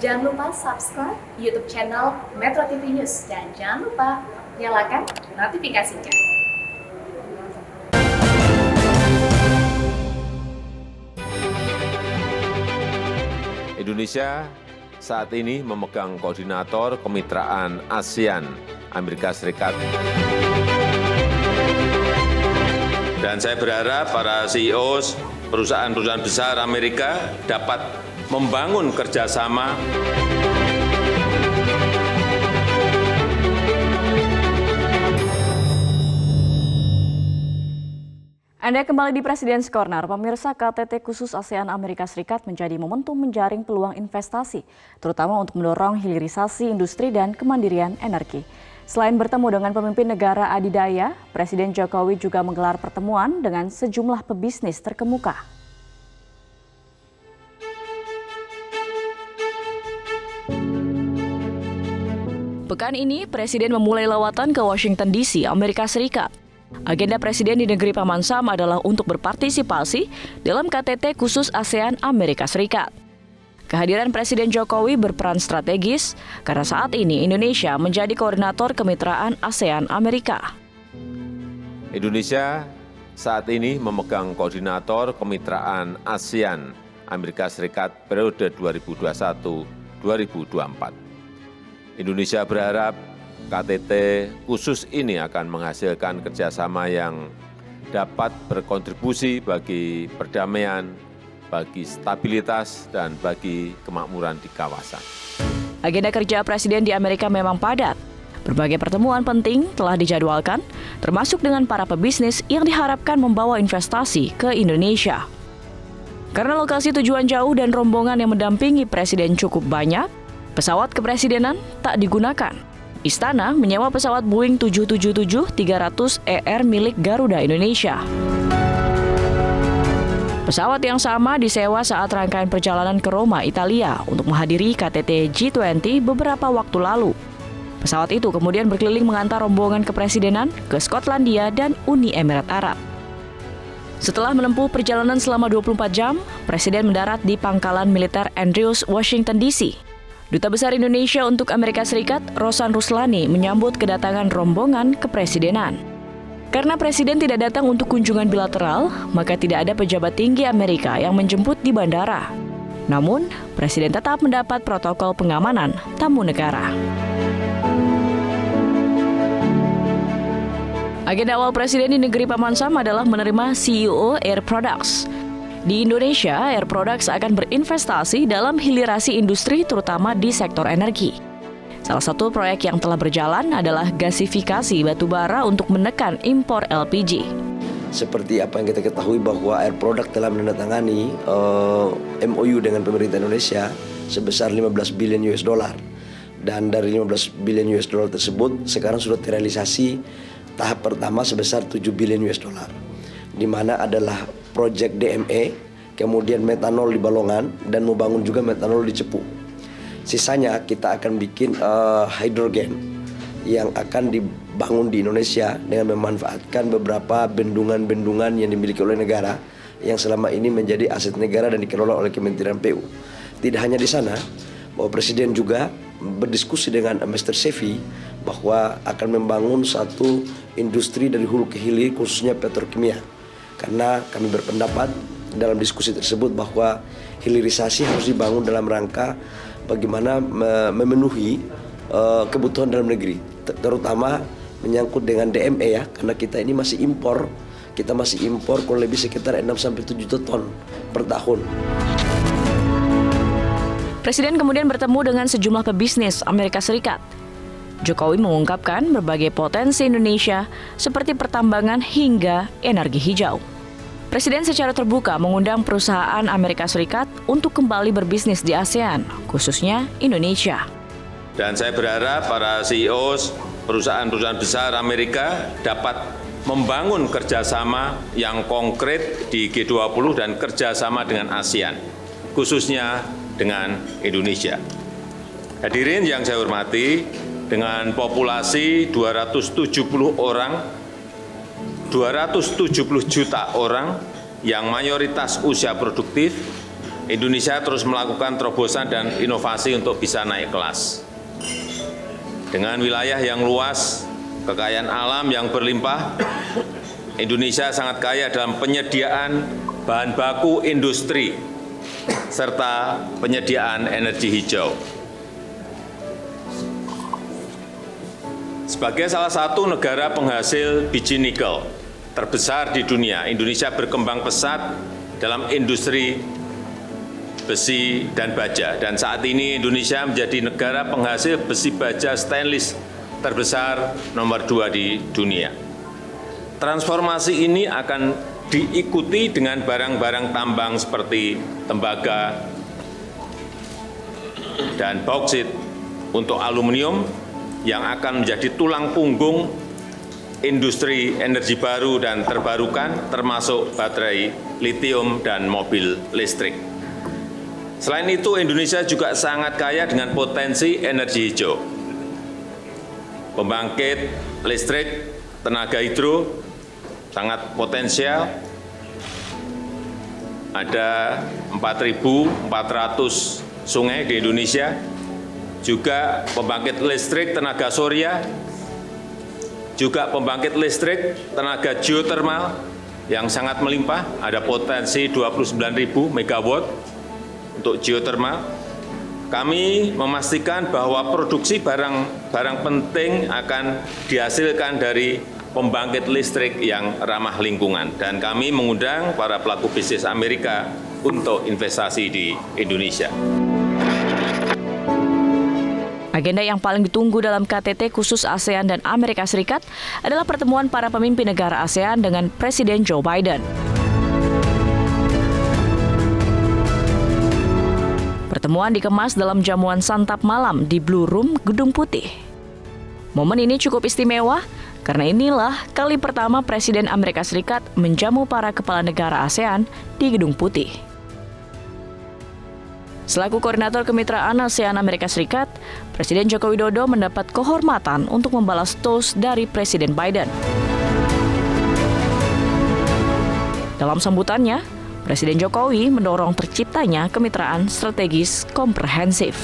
Jangan lupa subscribe YouTube channel Metro TV News dan jangan lupa nyalakan notifikasinya. Indonesia saat ini memegang koordinator kemitraan ASEAN Amerika Serikat. Dan saya berharap para CEO perusahaan-perusahaan besar Amerika dapat membangun kerjasama. Anda kembali di Presiden Corner. Pemirsa, KTT khusus ASEAN Amerika Serikat menjadi momentum menjaring peluang investasi, terutama untuk mendorong hilirisasi industri dan kemandirian energi. Selain bertemu dengan pemimpin negara adidaya, Presiden Jokowi juga menggelar pertemuan dengan sejumlah pebisnis terkemuka. Pekan ini, Presiden memulai lawatan ke Washington DC, Amerika Serikat. Agenda Presiden di negeri Paman Sam adalah untuk berpartisipasi dalam KTT khusus ASEAN Amerika Serikat. Kehadiran Presiden Jokowi berperan strategis karena saat ini Indonesia menjadi koordinator kemitraan ASEAN Amerika. Indonesia saat ini memegang koordinator kemitraan ASEAN Amerika Serikat periode 2021-2024. Indonesia berharap KTT khusus ini akan menghasilkan kerjasama yang dapat berkontribusi bagi perdamaian, bagi stabilitas, dan bagi kemakmuran di kawasan. Agenda kerja Presiden di Amerika memang padat. Berbagai pertemuan penting telah dijadwalkan, termasuk dengan para pebisnis yang diharapkan membawa investasi ke Indonesia. Karena lokasi tujuan jauh dan rombongan yang mendampingi Presiden cukup banyak, pesawat kepresidenan tak digunakan. Istana menyewa pesawat Boeing 777-300ER milik Garuda Indonesia. Pesawat yang sama disewa saat rangkaian perjalanan ke Roma, Italia untuk menghadiri KTT G20 beberapa waktu lalu. Pesawat itu kemudian berkeliling mengantar rombongan kepresidenan ke Skotlandia dan Uni Emirat Arab. Setelah menempuh perjalanan selama 24 jam, Presiden mendarat di Pangkalan Militer Andrews, Washington DC. Duta Besar Indonesia untuk Amerika Serikat, Rosan Ruslani, menyambut kedatangan rombongan kepresidenan. Karena Presiden tidak datang untuk kunjungan bilateral, maka tidak ada pejabat tinggi Amerika yang menjemput di bandara. Namun, Presiden tetap mendapat protokol pengamanan tamu negara. Agenda awal Presiden di negeri Paman Sam adalah menerima CEO Air Products. Di Indonesia, Air Products akan berinvestasi dalam hilirisasi industri terutama di sektor energi. Salah satu proyek yang telah berjalan adalah gasifikasi batubara untuk menekan impor LPG. Seperti apa yang kita ketahui bahwa Air Product telah menandatangani MOU dengan pemerintah Indonesia sebesar 15 billion US dollar. Dan dari 15 billion US dollar tersebut sekarang sudah terrealisasi tahap pertama sebesar 7 billion US dollar. Di mana adalah proyek DME, kemudian metanol di Balongan dan membangun juga metanol di Cepu. Sisanya kita akan bikin hidrogen yang akan dibangun di Indonesia dengan memanfaatkan beberapa bendungan-bendungan yang dimiliki oleh negara yang selama ini menjadi aset negara dan dikelola oleh Kementerian PU. Tidak hanya di sana, bahwa Presiden juga berdiskusi dengan Mr. Sevi bahwa akan membangun satu industri dari hulu ke hilir khususnya petrokimia. Karena kami berpendapat dalam diskusi tersebut bahwa hilirisasi harus dibangun dalam rangka bagaimana memenuhi kebutuhan dalam negeri, terutama menyangkut dengan DME ya, karena kita ini masih impor, kurang lebih sekitar 6-7 juta ton per tahun. Presiden kemudian bertemu dengan sejumlah pebisnis Amerika Serikat. Jokowi mengungkapkan berbagai potensi Indonesia seperti pertambangan hingga energi hijau. Presiden secara terbuka mengundang perusahaan Amerika Serikat untuk kembali berbisnis di ASEAN, khususnya Indonesia. Dan saya berharap para CEO perusahaan-perusahaan besar Amerika dapat membangun kerjasama yang konkret di G20 dan kerjasama dengan ASEAN, khususnya dengan Indonesia. Hadirin yang saya hormati, dengan populasi 270 juta orang yang mayoritas usia produktif, Indonesia terus melakukan terobosan dan inovasi untuk bisa naik kelas. Dengan wilayah yang luas, kekayaan alam yang berlimpah, Indonesia sangat kaya dalam penyediaan bahan baku industri serta penyediaan energi hijau. Sebagai salah satu negara penghasil biji nikel terbesar di dunia, Indonesia berkembang pesat dalam industri besi dan baja. Dan saat ini Indonesia menjadi negara penghasil besi baja stainless terbesar nomor 2 di dunia. Transformasi ini akan diikuti dengan barang-barang tambang seperti tembaga dan bauksit untuk aluminium yang akan menjadi tulang punggung industri energi baru dan terbarukan termasuk baterai litium dan mobil listrik. Selain itu, Indonesia juga sangat kaya dengan potensi energi hijau. Pembangkit listrik tenaga hidro sangat potensial. Ada 4.400 sungai di Indonesia. Juga pembangkit listrik tenaga surya. Juga pembangkit listrik tenaga geotermal yang sangat melimpah. Ada potensi 29.000 megawatt untuk geotermal. Kami memastikan bahwa produksi barang penting akan dihasilkan dari pembangkit listrik yang ramah lingkungan. Dan kami mengundang para pelaku bisnis Amerika untuk investasi di Indonesia. Agenda yang paling ditunggu dalam KTT khusus ASEAN dan Amerika Serikat adalah pertemuan para pemimpin negara ASEAN dengan Presiden Joe Biden. Pertemuan dikemas dalam jamuan santap malam di Blue Room Gedung Putih. Momen ini cukup istimewa karena inilah kali pertama Presiden Amerika Serikat menjamu para kepala negara ASEAN di Gedung Putih. Selaku koordinator kemitraan ASEAN Amerika Serikat, Presiden Joko Widodo mendapat kehormatan untuk membalas toast dari Presiden Biden. Dalam sambutannya, Presiden Jokowi mendorong terciptanya kemitraan strategis komprehensif.